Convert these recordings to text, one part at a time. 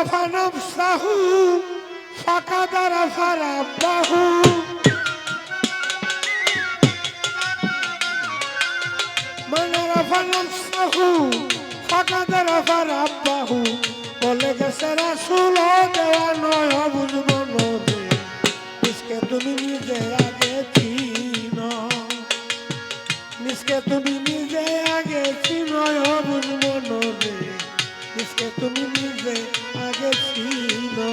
আরাফা নাফসাহু ফাকাদ আরাফা রাব্বাহু মান আরাফা নাফসাহু ফাকাদ আরাফা রাব্বাহু বলে গেছে রাসূল দেওয়া নয় বুঝবো নদে নিষ্কে তুমি নিজে আগে চিনো নিষ্কে তুমি নিজে আগে চিনো বুঝবো নদে নিষ্কে তুমি নিজে আগে চিনো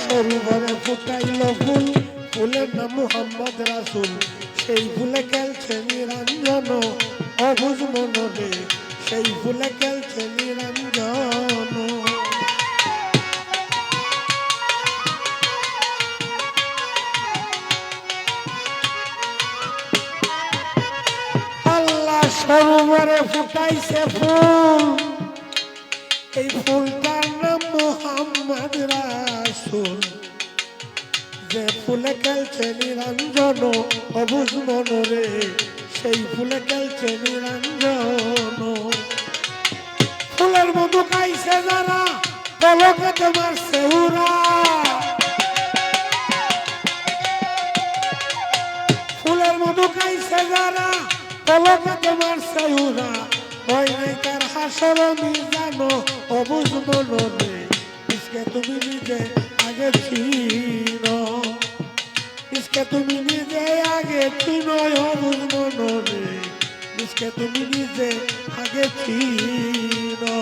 সরোবরে ফুটাইল ফুল ফুলের নাম মুহাম্মদ রাসূল সেই ফুলে খেলছে নিরঞ্জন অবুঝ মনরে সেই ফুলে খেলছে নিরঞ্জন আল্লাহ সরোবরে ফুটাইছে ফুল এই ফুলটার নাম মুহাম্মদ রাসূল যে ফুলে খেলছে নিরঞ্জন অবুঝ মনরে সেই ফুলে খেলছে নিরঞ্জন ফুলের মধু খাইছে যারা পলকে তোমার সেহুরা ফুলের মধু খাইছে যারা পলকে তোমার সেহুরা ভয় নাই তার হাসর মিজানো অবুঝ মনরে ইসকে তুমি নিজে আগে চিনো ইসকে তুমি নিজে আগে চিনো অবুঝ মনরে ইসকে তুমি নিজে আগে চিনো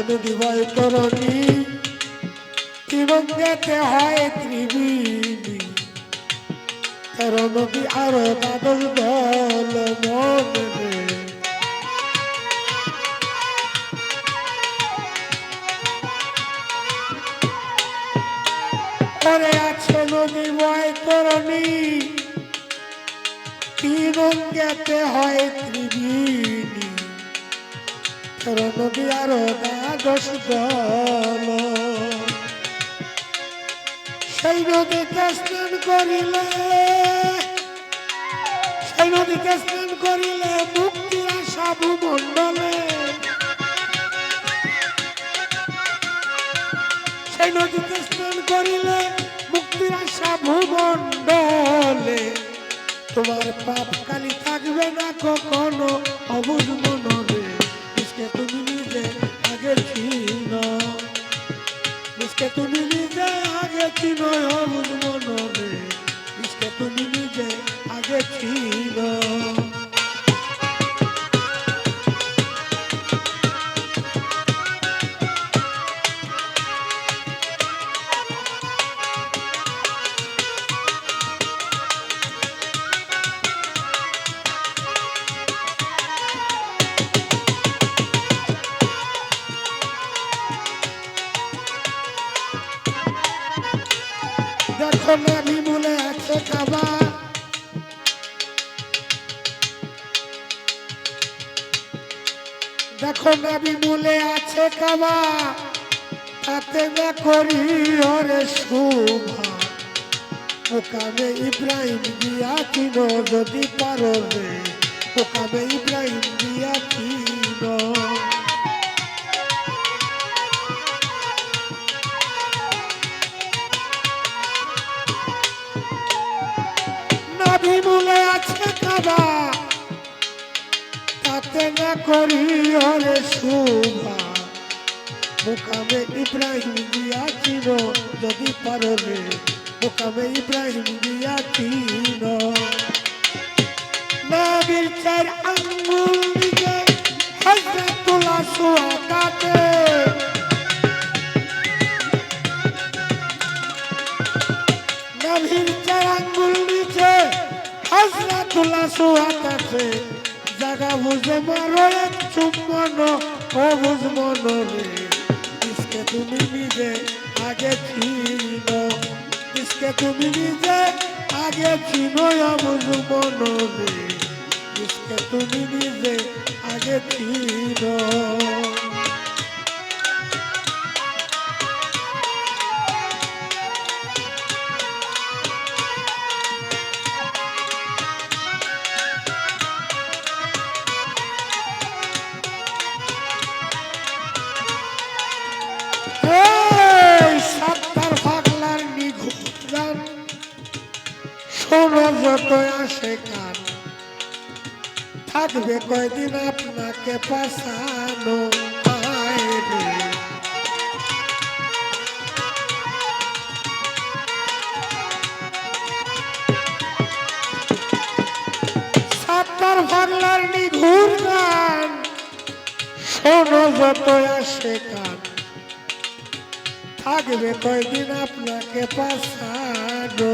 নদী বয় তরণী ত্রিভঙ্গেতে হয় ত্রিবেণী তের নদী আরো দ্বাদশ দল মনে পরে আছে নদী বয় তরণী ত্রিভঙ্গেতে হয় ত্রিবেণী নদী আরো দ্বাদশ দল সেই নদীতে স্নান করিলে মুক্তির আশা ভূমণ্ডলে সেই নদীতে স্নান করিলে মুক্তির আশা ভূমণ্ডলে তোমার পাপ কালি থাকবে না কখনো অবুঝ মনরে তুমি নিজে আগে চিনো নিষ্কে তুমি নিজে আগে চিনো অবুঝ মনরে নিষ্কে তুমি নিজে আগে চিনো দেখো নাবি বলে আছে কাবা দেখো নাবি বলে আছে কাবা তাতে না করি ওরে শোভা ওকামে ইব্রাহিম দিয়া চিনো যদি পারো রে ওকামে ইব্রাহিম দিয়া চিনো বলে আছে কাবা তাতে না করি ওরে শোভা মুকামে ইব্রাহিম দিয়া চিনো যদি পারো রে মুকামে ইব্রাহিম দিয়া চিনো নবীর চার আঙ্গুল দিকে হযরতুল আসওয়াদাতে নাভির চার আঙ্গুল নিচে হাজরাতুল্লাহ সুহাত আছে জাগা বুঝে মারো এক চুম্বন অবুঝ মনরে ইসকে তুমি নিজে আগে চিনো ইসকে তুমি নিজে আগে চিনো অবুঝ মনরে ইসকে তুমি নিজে আগে চিনো শোনো যত আসে কান থাকবে কয়দিন আপনাকে পাশানো সাতটার পাগলার নিঘুর গান শোনো যত আসে কান থাকবে কয়দিন আপনাকে পাশানো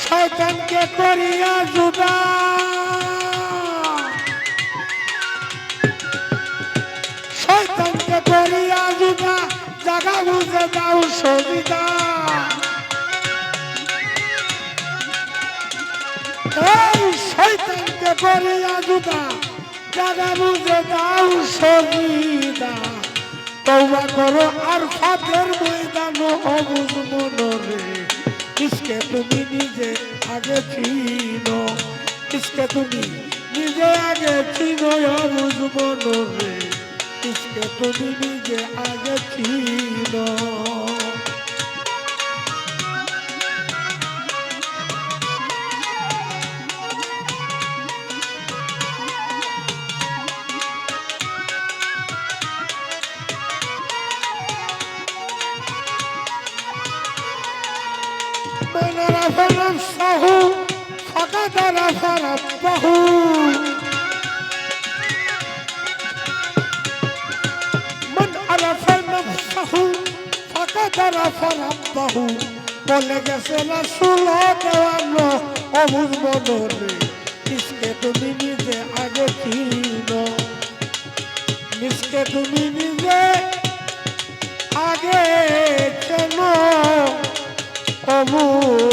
শয়তানকে করিয়া জুদা শয়তানকে করিয়া জুদা জাগা বুঝে দাও সবিদা এই শয়তানকে করিয়া জুদা জাগা বুঝে দাও সবিদা তওবা করো আর ফাতের ময়দান অবুঝ মনরে इसके তুমি নিজে আগে চিনো इसके তুমি নিজে আগে চিনো অবুঝ মনরে इसके তুমি নিজে আগে চিনো من عرف نفسه فقد عرف ربه من عرف نفسه فقد عرف ربه বলে গেছে রাসূল দেওয়ানো অবুঝ মনরে ইসকে তুমি নিজে আগে চিনো ইসকে তুমি নিজে আগে চেনো অবুঝ